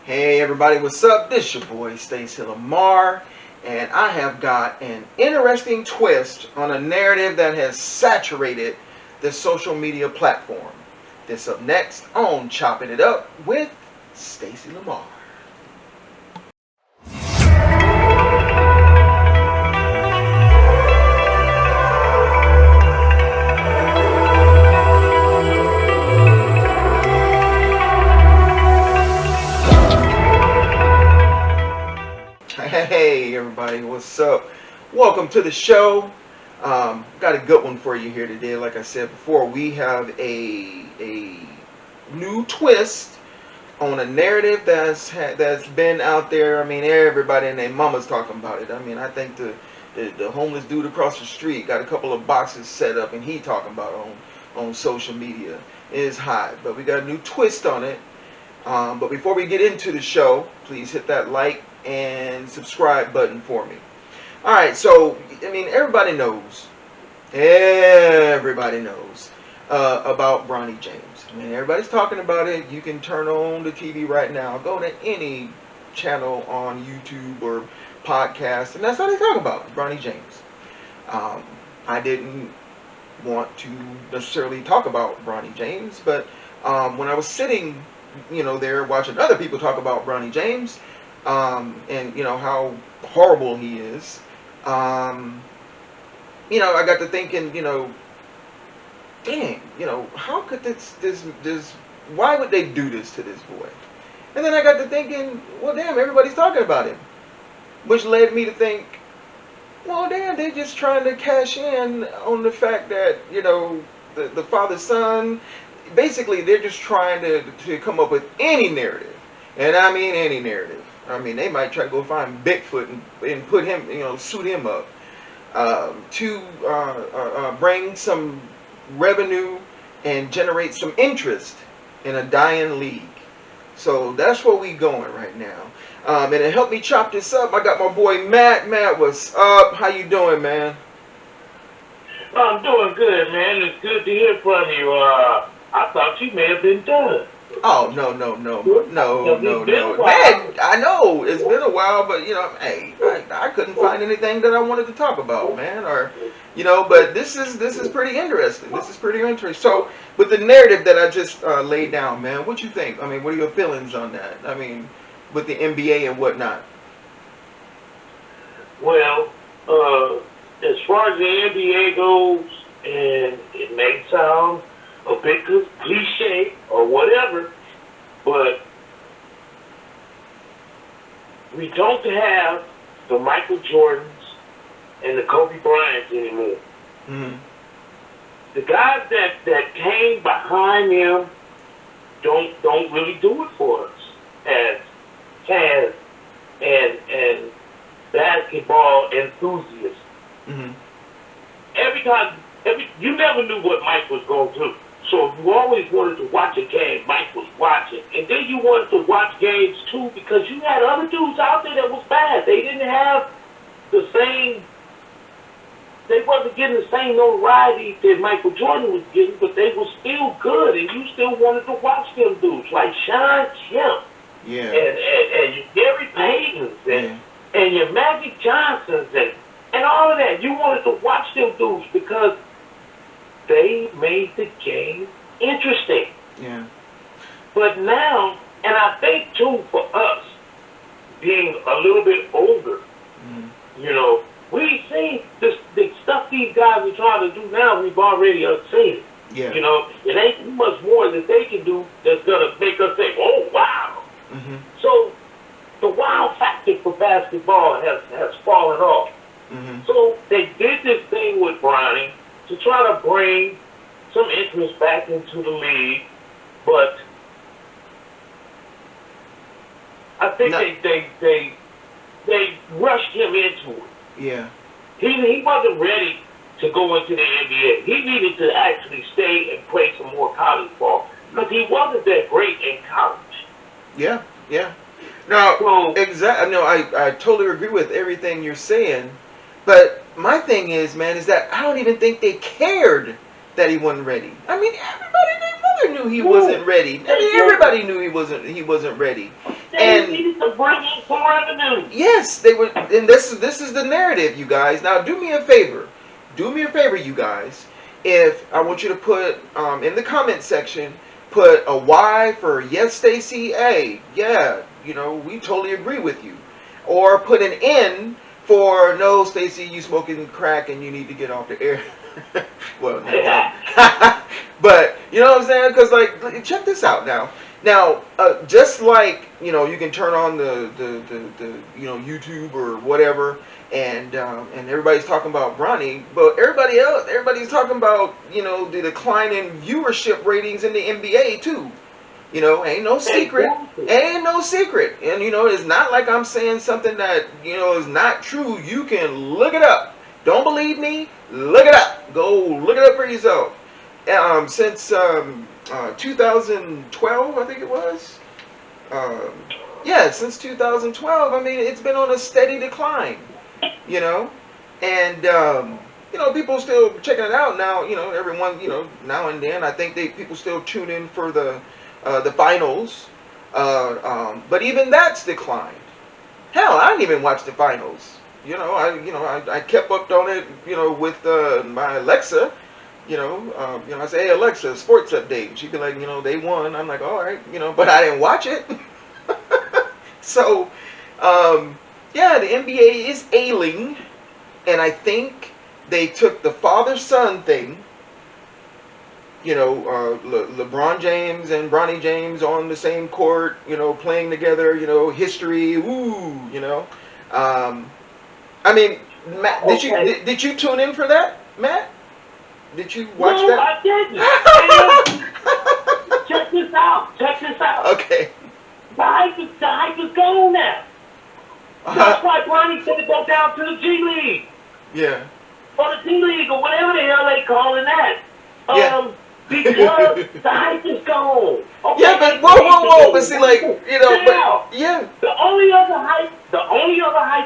Hey everybody, what's up? This your boy Stacie Lamar, and I have got an interesting twist on a narrative that has saturated the social media platform. This up next on Chopping It Up with Stacie Lamar. Hey everybody, what's up? Welcome to the show. Got a good one for you here today. Like I said before, we have a new twist on a narrative that's been out there. I mean, everybody and their mama's talking about it. I mean, I think the homeless dude across the street got a couple of boxes set up, and he talking about on social media. It is hot, but we got a new twist on it. But before we get into the show, please hit that like and subscribe button for me. Alright, so, I mean, everybody knows about Bronny James. I mean, everybody's talking about it. You can turn on the TV right now, go to any channel on YouTube or podcast, and that's how they talk about Bronny James. I didn't want to necessarily talk about Bronny James, but when I was sitting there watching other people talk about Bronny James, and how horrible he is, I got to thinking, dang, how could this why would they do this to this boy? And then I got to thinking, well, damn, everybody's talking about him, which led me to think, well, damn, they're just trying to cash in on the fact that the father son. Basically, they're just trying to come up with any narrative, and I mean any narrative. I mean, they might try to go find Bigfoot and put him, suit him up to bring some revenue and generate some interest in a dying league. So that's where we going right now. And to help me chop this up, I got my boy Matt. Matt, what's up? How you doing, man? I'm doing good, man. It's good to hear from you. I thought you may have been done. Oh, no. Man, I know it's been a while, but hey, I couldn't find anything that I wanted to talk about, man. Or, but this is pretty interesting. This is pretty interesting. So, with the narrative that I just laid down, man, what you think? I mean, what are your feelings on that? I mean, with the NBA and whatnot. Well, as far as the NBA goes, and it may sound a bit cliche or whatever, but we don't have the Michael Jordans and the Kobe Bryants anymore. Mm-hmm. The guys that came behind them don't really do it for us as fans and basketball enthusiasts. Mm-hmm. You never knew what Mike was going to do. So you always wanted to watch a game Mike was watching. And then you wanted to watch games too because you had other dudes out there that was bad. They didn't have the same, they wasn't getting the same notoriety that Michael Jordan was getting, but they were still good and you still wanted to watch them dudes like Sean Kemp. Yeah. And your Gary Paytons and your Magic Johnsons and all of that. You wanted to watch them dudes because they made the game interesting. Yeah. But now, and I think too for us, being a little bit older, we've seen the stuff these guys are trying to do now, we've already seen. Yeah. It ain't much more that they can do that's going to make us think, oh, wow. Mm-hmm. So the wow factor for basketball has fallen off. Mm-hmm. So they did this thing with Bronny to try to bring some interest back into the league, but I think they rushed him into it. Yeah. He wasn't ready to go into the NBA. He needed to actually stay and play some more college ball because he wasn't that great in college. Yeah. No, exactly. No, I totally agree with everything you're saying. But my thing is, man, is that I don't even think they cared that he wasn't ready. I mean, everybody and their mother knew he wasn't ready. I mean, everybody knew he wasn't ready. They needed to bring in some revenue. yes, they would, and this is the narrative, you guys. Now, do me a favor. Do me a favor, you guys. If I want you to put in the comment section, put a Y for yes, Stacie. Hey, yeah, we totally agree with you. Or put an N for no, Stacie, you smoking crack and you need to get off the air. Well, but you know what I'm saying? Because like, check this out now. Now, just like you can turn on the YouTube or whatever, and everybody's talking about Bronny, but everybody's talking about the decline in viewership ratings in the NBA too. Ain't no secret. Ain't no secret. And it's not like I'm saying something that is not true. You can look it up. Don't believe me? Look it up. Go look it up for yourself. Since 2012, I think it was. Yeah, since 2012. I mean, it's been on a steady decline. And people still checking it out now. Everyone, now and then. I think people still tune in for the finals. But even that's declined. Hell, I didn't even watch the finals. I kept up on it. With my Alexa. I say, hey Alexa, sports update. And she'd be like, they won. I'm like, all right, but I didn't watch it. So, yeah, the NBA is ailing, and I think they took the father-son thing. LeBron James and Bronny James on the same court, playing together, history, ooh, I mean, Matt, did you tune in for that, Matt? Did you watch that? No, I didn't. Check this out. Okay. The hype is gone now. That's why Bronny said to go down to the G League. Yeah. Or the D League, or whatever the hell they calling that. Yeah. Because the hype is gone. Okay? Yeah, but whoa, but see, like, but yeah. The only other hype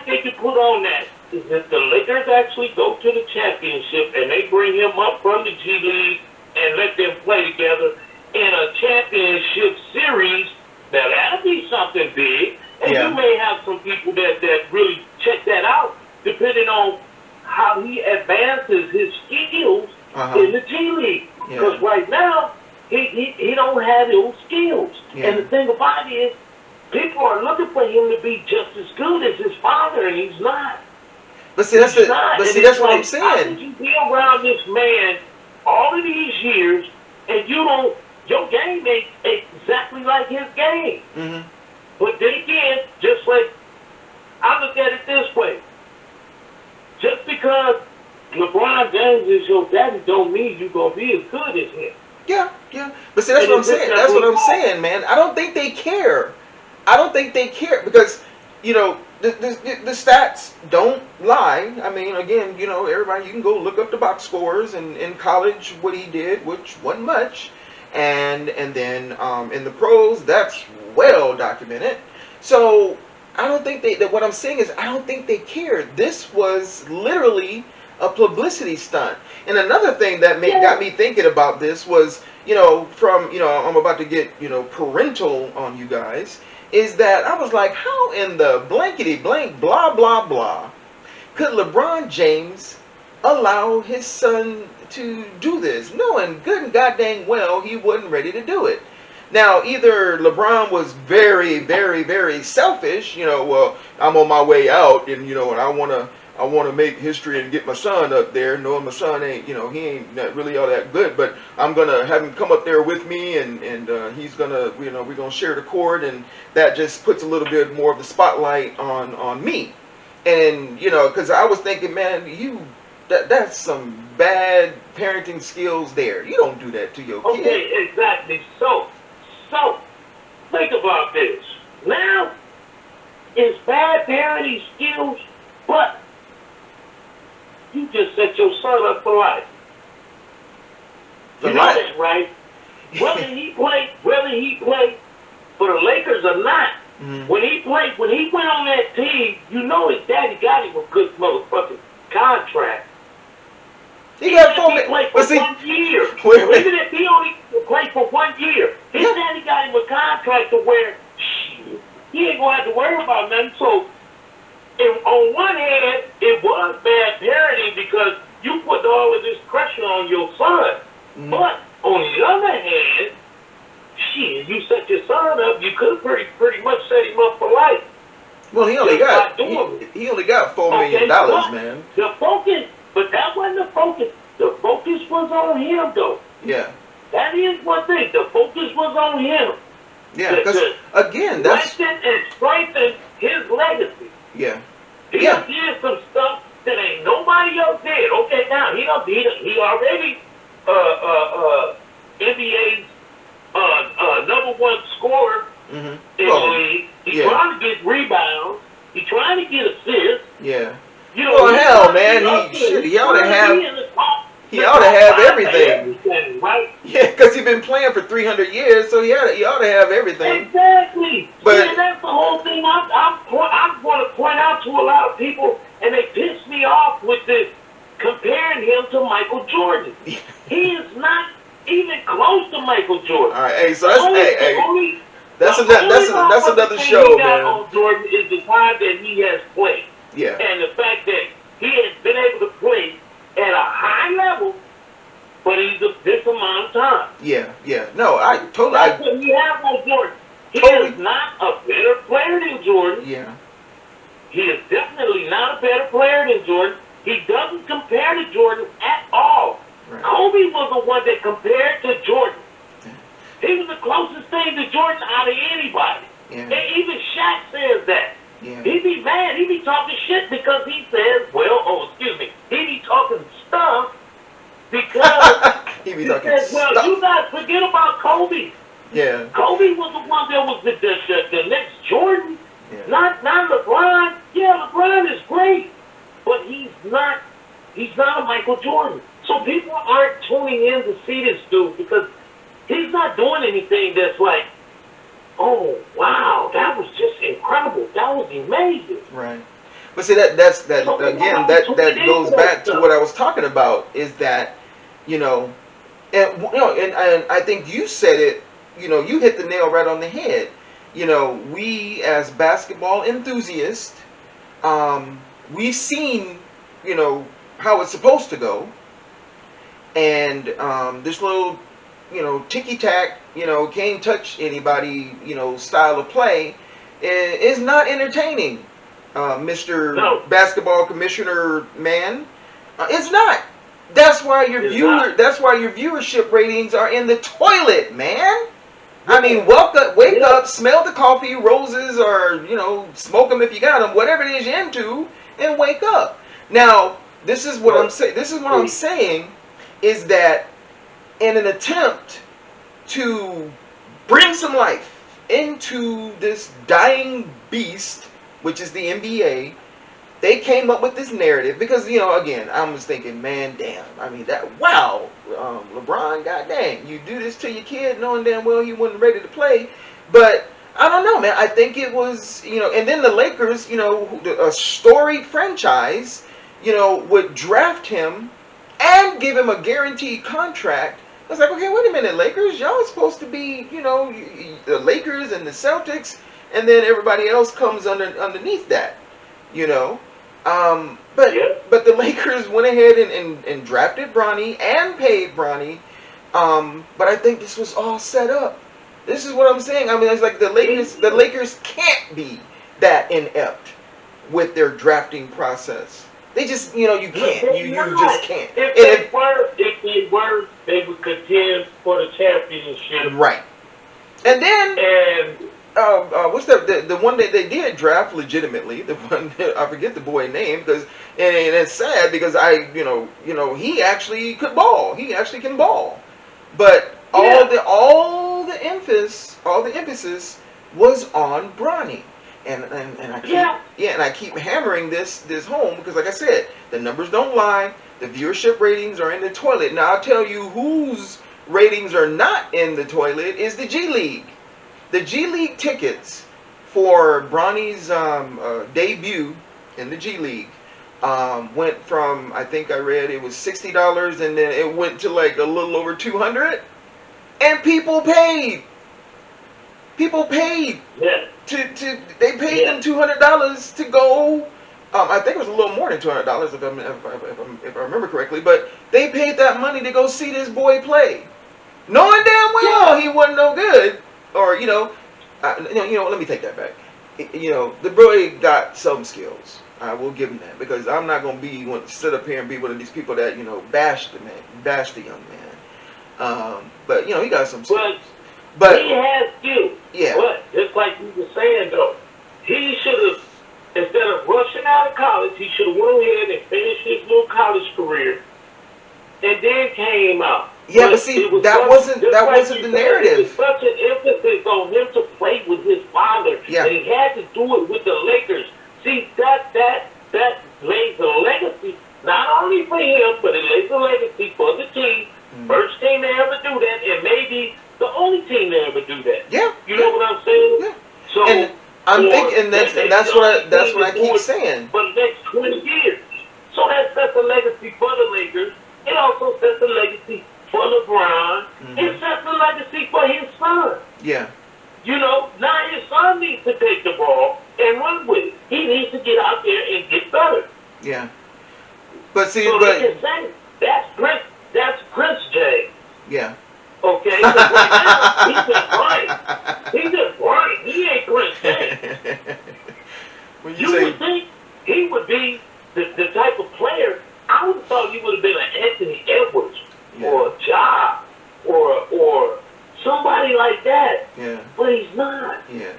they can put on that is if the Lakers actually go to the championship and they bring him up from the G League and let them play together in a championship series. Now that'll be something big, and you may have some people that really check that out, depending on how he advances his skills in the G League. Because right now he don't have those skills, and the thing about it is, people are looking for him to be just as good as his father, and he's not. But see, that's what I'm saying. How did you be around this man all of these years, and your game ain't exactly like his game? Mm-hmm. But then again, just like, I look at it this way. Just because LeBron James is your daddy don't mean you're going to be as good as him. Yeah. But see, that's what I'm saying. That's what I'm saying, man. I don't think they care. Because, the stats don't lie. I mean, again, everybody, you can go look up the box scores and in college what he did, which wasn't much. And then in the pros, that's well documented. So I don't think what I'm saying is I don't think they care. This was literally a publicity stunt. And another thing that got me thinking about this was, I'm about to get, parental on you guys, is that I was like, how in the blankety blank blah blah blah could LeBron James allow his son to do this, knowing good and goddamn well he wasn't ready to do it? Now, either LeBron was very, very, very selfish, well, I'm on my way out, and and I want to make history and get my son up there, knowing my son ain't, he ain't not really all that good, but I'm gonna have him come up there with me, and he's gonna, we're gonna share the court, and that just puts a little bit more of the spotlight on me, and because I was thinking, man, that's some bad parenting skills there. You don't do that to your kid. Okay, exactly. So think about this. Now, it's bad parenting skills, but you just set your son up for life. You know that, right? Whether he played for the Lakers or not, when he went on that team, his daddy got him a good motherfucking contract. He got for 1 year. Even if he only played for 1 year, his daddy got him a contract to where he gonna have to worry about nothing. So, if on one hand, it was bad parenting because you put all of this pressure on your son. Mm-hmm. But on the other hand, shit, you set your son up. You could pretty much set him up for life. Well, he only got $4 million, but man. the focus, but that wasn't the focus. The focus was on him, though. Yeah. That is one thing. The focus was on him. Yeah, because again, that's strengthen his legacy. Yeah. He done did some stuff that ain't nobody else did. Okay, now he already NBA's #1 scorer in the league. He's trying to get rebounds. He's trying to get assists. Yeah. You know, well, hell, man, he ought to have everything. Right? Yeah, because he's been playing for 300 years, so he ought to have everything. Exactly. But that's the whole thing. I'm going to point out to a lot of people, and they piss me off with this comparing him to Michael Jordan. He is not even close to Michael Jordan. All right, hey, so that's another show, man. On Jordan is the time that he has played. Yeah. And the fact that he has been able to play at a high level, but this amount of time. Yeah. No, I totally. That's what we have on Jordan. He is not a better player than Jordan. Yeah. He is definitely not a better player than Jordan. He doesn't compare to Jordan at all. Right. Kobe was the one that compared to Jordan. He was the closest thing to Jordan out of anybody. Yeah. And even Shaq says that. Yeah. He be mad. He be talking shit because he says, he be talking stuff because he says, stuff. You guys forget about Kobe. Yeah. Kobe was the one that was the next Jordan. Yeah. Not LeBron. Yeah, LeBron is great, but he's not a Michael Jordan. So people aren't tuning in to see this dude because he's not doing anything that's like, oh wow, that was just incredible. That was amazing. Right. But see that goes back to what I was talking about is that, and I think you said it, you hit the nail right on the head. We as basketball enthusiasts, we seen, how it's supposed to go. And this little, ticky-tack, can't touch anybody, style of play is not entertaining, Mr. Basketball Commissioner man. It's not. That's why your viewership ratings are in the toilet, man. I mean, wake up, smell the coffee, roses, or smoke them if you got them, whatever it is you're into, and wake up. Now, this is what I'm saying. This is what I'm saying is that in an attempt to bring some life into this dying beast, which is the NBA, they came up with this narrative because, again, I was thinking, man, damn, I mean, LeBron, goddamn, you do this to your kid knowing damn well he wasn't ready to play. But I don't know, man. I think it was, and then the Lakers, a storied franchise, would draft him and give him a guaranteed contract. I was like, okay, wait a minute, Lakers, y'all are supposed to be, the Lakers and the Celtics, and then everybody else comes underneath that, But the Lakers went ahead and drafted Bronny and paid Bronny, but I think this was all set up. This is what I'm saying. I mean, it's like the Lakers can't be that inept with their drafting process. They just, you can't. You just can't. If they were, they would contend for the championship. Right. And then, what's the one that they did draft legitimately? The one I forget the boy name and it's sad because he actually could ball. He actually can ball, but all the emphasis was on Bronny. And I keep hammering this home because, like I said, the numbers don't lie. The viewership ratings are in the toilet. Now I'll tell you whose ratings are not in the toilet is the G League. The G League tickets for Bronny's debut in the G League went from, I think I read it was $60, and then it went to like a little over $200, and people paid. People paid Yeah. to they paid Yeah. them $200 to go. I think it was a little more than $200 if I remember correctly. But they paid that money to go see this boy play, knowing damn well Yeah. he wasn't no good. Or let me take that back. The boy got some skills. I will give him that, because I'm not gonna sit up here and be one of these people that bash the young man. But he got some skills. But he has skills. yeah, But just like you were saying though, he should have, instead of rushing out of college, he should have went ahead and finished his little college career and then came out. yeah. But see, that wasn't the narrative. It was such an emphasis on him to play with his father, Yeah. and he had to do it with the Lakers. See, that lays a legacy not only for him, but it lays a legacy for the team. First team to ever do that, and maybe the only team to ever do that. Yeah. You know what I'm saying? Yeah. So, and I'm thinking that's what I keep saying. For the next 20 years. So that sets a legacy for the Lakers. It also sets a legacy for LeBron. It sets a legacy for his son. Yeah. Now his son needs to take the ball and run with it. He needs to get out there and get better. Yeah. But see, so they can say, that's Prince James. Yeah. Okay? Because right now, he's just Bronny. He's just Bronny. He ain't Prince James. When you would think he would be the type of player. I would have thought he would have been an Anthony Edwards or a Ja or somebody like that. Yeah. But he's not. Yeah.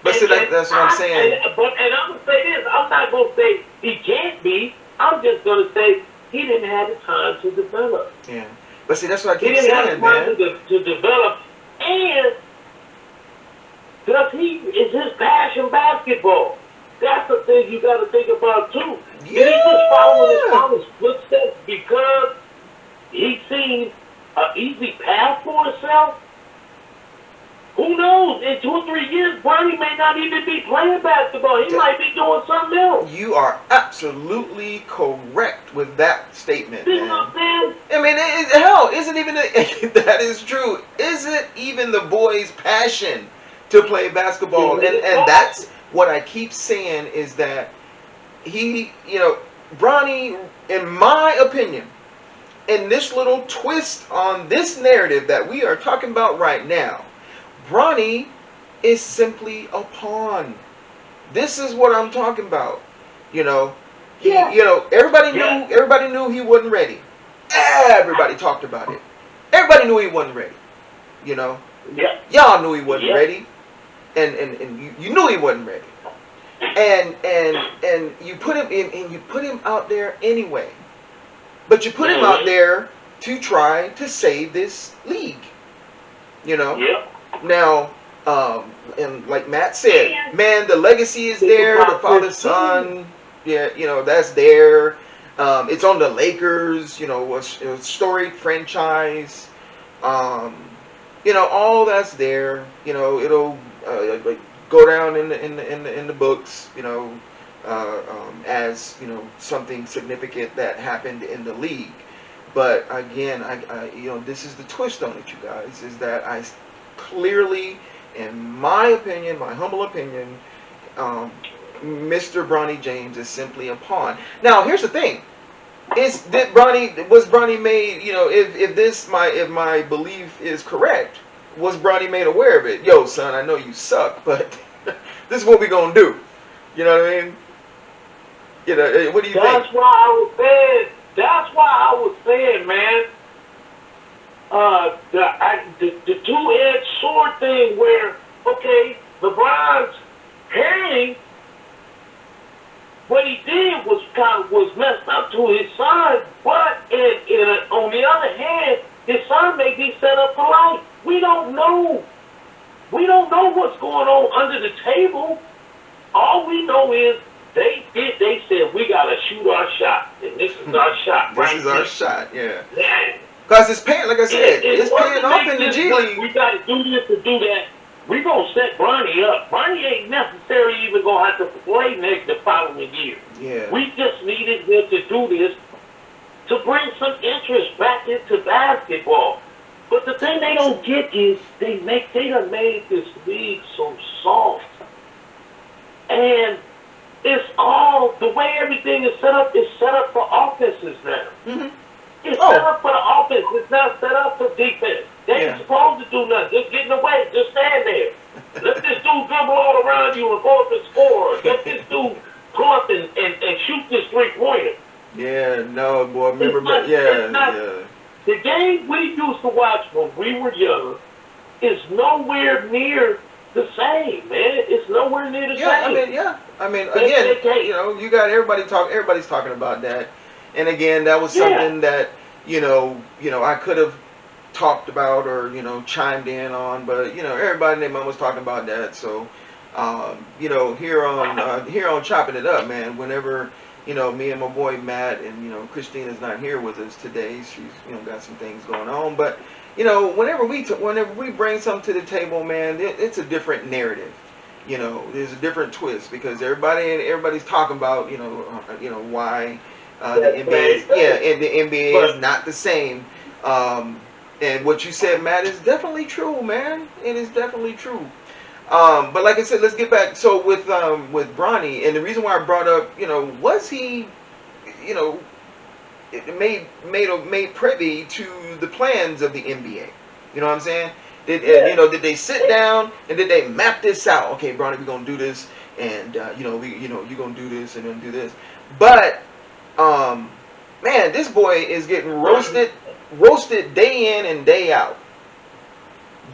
But see, that's what I'm saying. And I'm going to say this. I'm not going to say he can't be. I'm just going to say he didn't have the time to develop. Yeah. But see, that's what I keep saying, man. He saying, didn't have the time to develop. And is his passion basketball. That's the thing you got to think about, too. Yeah. Did he just follow his father's footsteps because he seen an easy path for himself? Who knows? In 2 or 3 years, Bronny may not even be playing basketball. He might be doing something else. You are absolutely correct with that statement, See man. what I'm saying? I mean, hell, isn't even that is true. Isn't even the boy's passion to play basketball? And that's what I keep saying, is that Bronny, in my opinion, in this little twist on this narrative that we are talking about right now, Bronny is simply a pawn. This is what I'm talking about. Everybody knew he wasn't ready. Everybody talked about it. Everybody knew he wasn't ready. Y'all knew he wasn't ready, and you knew he wasn't ready. And you put him in, and you put him out there anyway. But you put him out there to try to save this league. Now, and like Matt said, man, the legacy is there. The father, son, that's there. It's on the Lakers. A storied franchise. All that's there. It'll go down in the books. As something significant that happened in the league. But again, this is the twist on it, you guys, is that I clearly, in my opinion, my humble opinion, Mr. Bronny James is simply a pawn. Now, here's the thing: was Bronny made? If my belief is correct, was Bronny made aware of it? Yo, son, I know you suck, but this is what we gonna do. You know what I mean? What do you think? That's why I was saying, man. The two-edged sword thing, where LeBron's parenting, what he did was messed up to his son, but on the other hand, his son may be set up for life. We don't know. We don't know what's going on under the table. All we know is they said we gotta shoot our shot, and this is our shot. This is our shot, yeah. Because it's paying, like I said, it's paying off in the G League. We gotta do this to do that. We gonna set Bronny up. Bronny ain't necessarily even gonna have to play next the following year. Yeah. We just needed him to do this to bring some interest back into basketball. But the thing they don't get is they done made this league so soft. And it's all the way everything is set up. It's set up for offenses now. Mm-hmm. It's set up for the offense. It's not set up for defense. They ain't supposed to do nothing. Just get in the way. Just stand there. Let this dude dribble all around you and go up and score. Let this dude pull up and shoot this 3-pointer. Yeah, no, boy. Remember, The game we used to watch when we were young is nowhere near the same, man. It's nowhere near the same. I mean, again, you know, you got everybody's talking about that. And again, that was something that, you know, I could have talked about or, you know, chimed in on, but, you know, everybody and their mom was talking about that. So, you know, here on Chopping It Up, man, whenever, you know, me and my boy Matt and, you know, Christina's not here with us today. She's, you know, got some things going on. But, you know, whenever we bring something to the table, man, it's a different narrative. You know, there's a different twist because everybody's talking about, you know, why the NBA is not the same. And what you said, Matt, is definitely true, man. It is definitely true. But like I said, let's get back. So with Bronny, and the reason why I brought up, you know, was he, you know, made privy to the plans of the NBA? You know what I'm saying? Did they sit down and did they map this out? Okay, Bronny, we're gonna do this, and you're gonna do this and then do this. But man, this boy is getting roasted day in and day out.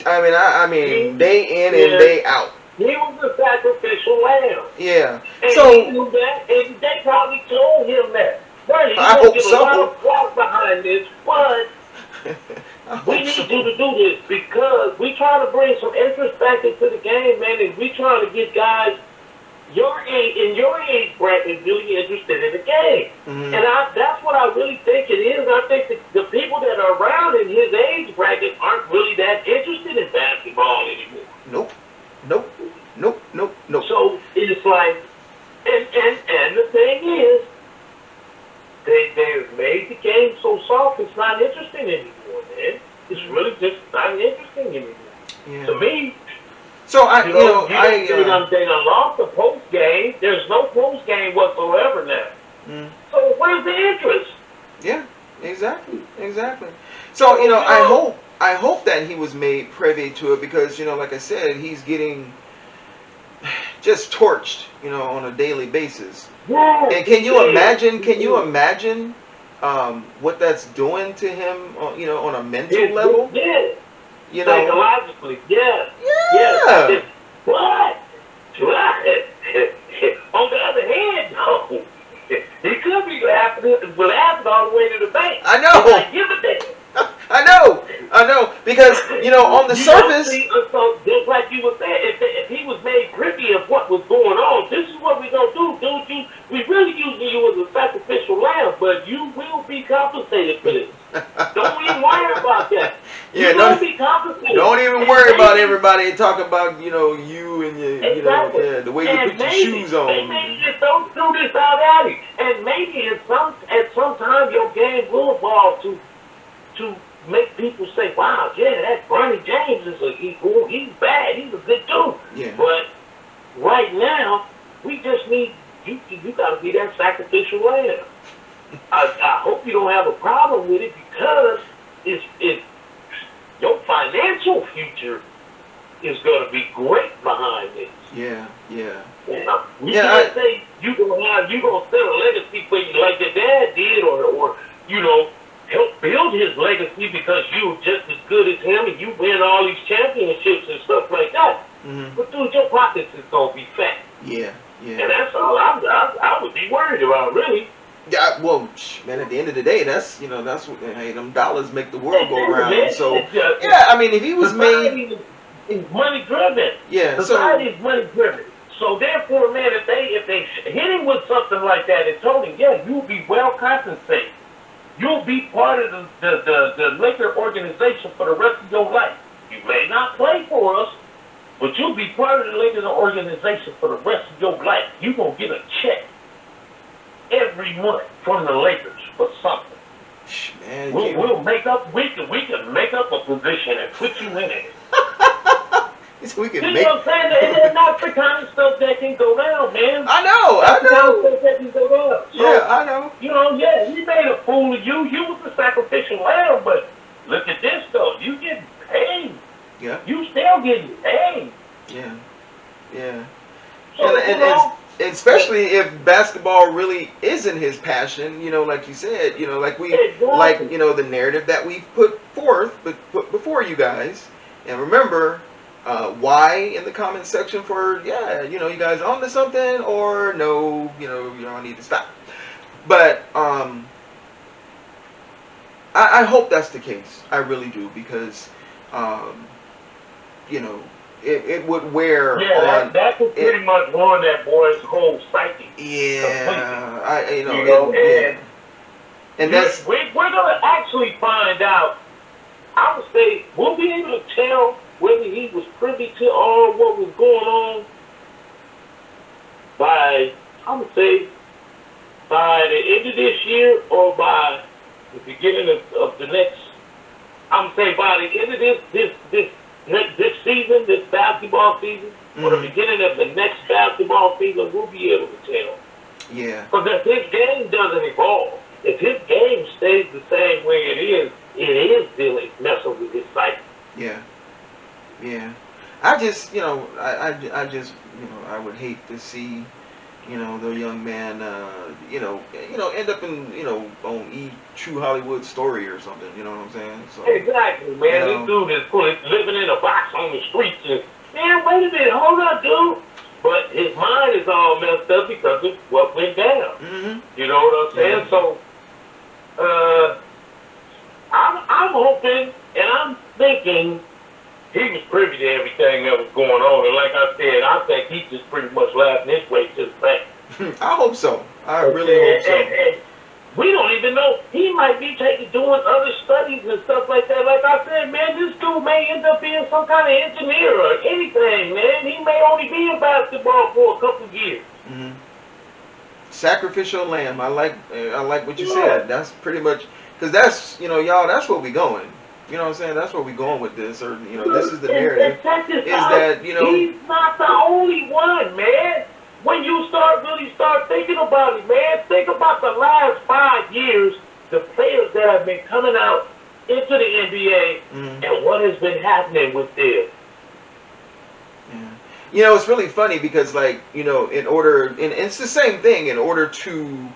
I mean, day in and day out. He was a sacrificial lamb. Yeah. And so he knew that, and they probably told him that. Right, he's I gonna hope get so. a lot of applause behind this, but we need you to do this because we trying to bring some interest back into the game, man, and we trying to get guys your age bracket really interested in the game. Mm-hmm. And that's what I really think it is. I think the people that are around in his age bracket aren't really that interested in basketball anymore. Nope. So it's like, and the thing is, they've made the game so soft it's not interesting anymore, man. It's really just not interesting anymore. Yeah. To me. So they done lost the post game. There's no post game whatsoever now. Mm. So where's the interest? Yeah, exactly. So I hope that he was made privy to it because like I said, he's getting just torched, on a daily basis. Yeah. And can you imagine? Can you imagine what that's doing to him? On a mental level. Yeah. Psychologically, yeah. But on the other hand, though, he could be laughing all the way to the bank. I know. Like, give a damn. I know. Because on the surface, so just like you were saying, if he was made privy of what was going on, this is what we're gonna do, dude. We really using you as a sacrificial lamb, but you will be compensated for this. Don't even worry about that. Yeah, don't even worry about everybody talking about you and your the way you put your shoes on. Maybe just don't do this out at it, and maybe at some time your game will evolve to make people say, "Wow, yeah, that Bronny James he's bad, he's a good dude." Yeah. But right now, we just need you got to be that sacrificial lamb. I hope you don't have a problem with it because it's your financial future is going to be great behind this. Yeah. You can't say you gonna set a legacy for you like your dad did, or help build his legacy because you're just as good as him and you win all these championships and stuff like that. Mm-hmm. But dude, your pockets is gonna be fat. Yeah. And that's all I would be worried about, really. Yeah, well, man. At the end of the day, that's that's what them dollars make the world go around. So I mean, if he was made, is money driven. Yeah, society is money driven. So therefore, man, if they hit him with something like that and told him, yeah, you'll be well compensated. You'll be part of the Laker organization for the rest of your life. You may not play for us, but you'll be part of the Lakers organization for the rest of your life. You're going to get a check every month from the Lakers for something. Man, it came. We'll make up. We can make up a position and put you in it. So we can You make. know what I'm saying? And that's the kind of stuff that can go down, man. I know. That's the kind of stuff that can go down. So, Yeah, I know. you know, yeah, he made a fool of you. You was the sacrificial lamb, but look at this though. You getting paid. Yeah. You still getting paid. Yeah. Yeah. So, And especially if basketball really isn't his passion, you know, like you said, you know, like you know, the narrative that we put forth, but put before you guys. And remember, why in the comment section for, yeah, you know, you guys on to something, or no, you know, y'all need to stop. But I hope that's the case. I really do, because you know, it would wear on. That could pretty much ruin that boy's whole psyche. Yeah, you know, and that's we're gonna actually find out. I would say we'll be able to tell whether he was privy to all what was going on by, I would say, by the end of this year or by the beginning of the next. I would say by the end of this season, this basketball season, or the beginning of the next basketball season, we'll be able to tell. Yeah. Because if his game doesn't evolve, if his game stays the same way it is still messing with his psyche. Yeah. Yeah. I just, you know, I just, you know, I would hate to see, you know, the young man, you know, end up in, you know, on True Hollywood Story or something. You know what I'm saying? So, exactly, man. You know, this dude is living in a box on the streets. And, man, wait a minute, hold up, dude. But his mind is all messed up because of what went down. Mm-hmm. You know what I'm saying? Yeah. So, I'm hoping and I'm thinking he was privy to everything that was going on. And like I said, I think he just pretty much laughing his way to the bank. I hope so. I really hope so. And we don't even know. He might be doing other studies and stuff like that. Like I said, man, this dude may end up being some kind of engineer or anything, man. He may only be in basketball for a couple years. Mm-hmm. Sacrificial lamb. I like what you said. That's pretty much, because that's, you know, y'all, that's where we going. You know what I'm saying? That's where we going with this, or, you know, this is the narrative. Is that, you know, he's not the only one, man. When you really start thinking about it, man, think about the last 5 years, the players that have been coming out into the NBA, and what has been happening with them. Yeah. You know, it's really funny because, like, you know, and it's the same thing, in order to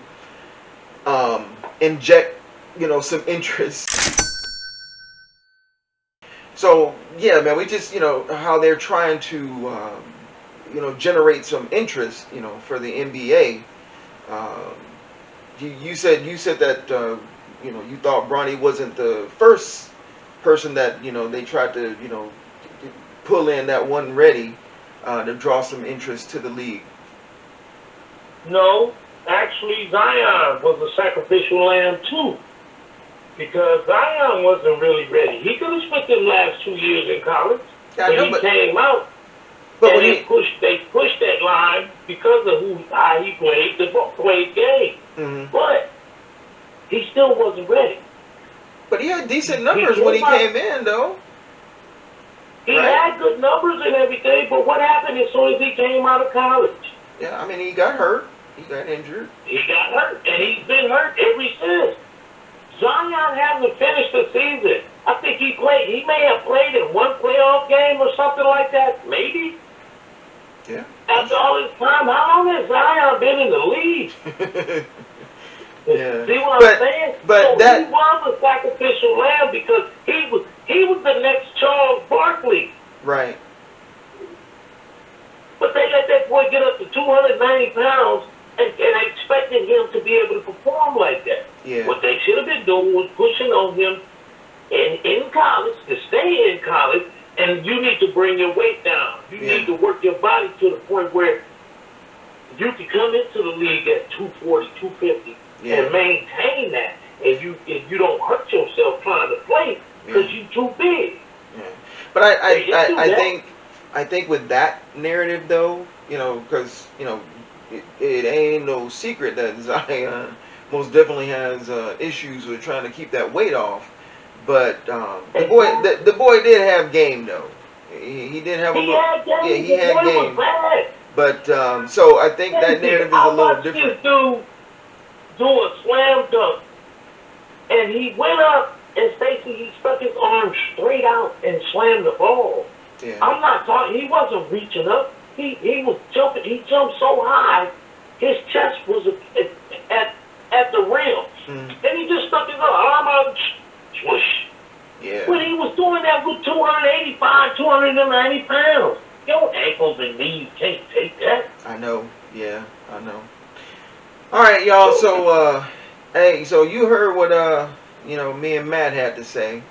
inject, you know, some interest. So, yeah, man, we just, you know, how they're trying to, you know, generate some interest, you know, for the NBA. You said that, you know, you thought Bronny wasn't the first person that, you know, they tried to, you know, pull in that wasn't ready to draw some interest to the league. No, actually, Zion was a sacrificial lamb, too. Because Zion wasn't really ready. He could have spent the last 2 years in college. He came out, and they pushed that line because of how he played the game. Mm-hmm. But he still wasn't ready. But he had decent numbers when he came in, though. He had good numbers and everything, but what happened as soon as he came out of college? Yeah, I mean, he got hurt. He got injured. He got hurt, and he's been hurt ever since. Zion hasn't finished the season. I think he may have played in one playoff game or something like that, maybe. Yeah. After all this time, how long has Zion been in the league? Yeah. See what I'm saying? But so he was a sacrificial lamb because he was the next Charles Barkley. Right. But they let that boy get up to 290 pounds and expecting him to be able to perform like that. Yeah. What they should have been doing was pushing on him in college, to stay in college, and you need to bring your weight down. You need to work your body to the point where you can come into the league at 240, 250 and maintain that, and you don't hurt yourself trying to play because you're too big. Yeah. But I think with that narrative, though, you know, because, you know, it ain't no secret that Zion most definitely has issues with trying to keep that weight off. But Exactly. the boy did have game though. He did have a He little. had Yeah, games. he The had boy was game. bad. But so I think that Stacie, narrative is a I little watched different. this dude do a slam dunk, and he went up, and Stacie, he stuck his arm straight out and slammed the ball. Yeah. I'm not talking. He wasn't reaching up. He was jumping. He jumped so high, his chest was at the rim. Mm, Then he just stuck his arm out, swoosh. yeah. But he was doing that with 285, 290 pounds. Your ankles and knees can't take that. I know. Yeah, I know. All right, y'all. So, So hey, so you heard what me and Matt had to say.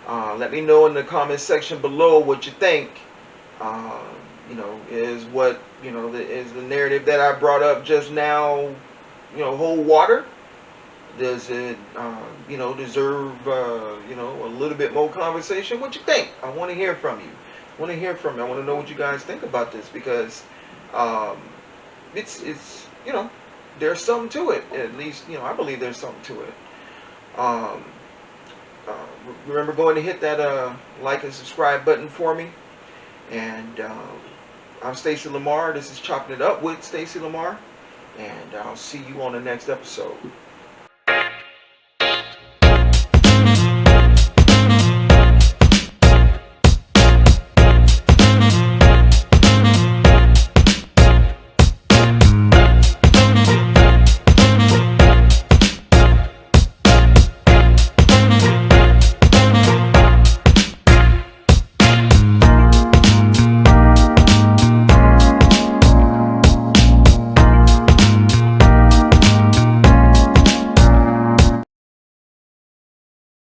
Let me know in the comment section below what you think. Uh, is what is the narrative that I brought up just now. Hold water? Does it deserve a little bit more conversation? What you think? I want to hear from you. I want to hear from you. I want to know what you guys think about this because um, it's there's something to it. At least I believe there's something to it. Um, uh, Remember going to hit that like and subscribe button for me. And I'm Stacie Lamar. This is Chopping It Up with Stacie Lamar. And I'll see you on the next episode.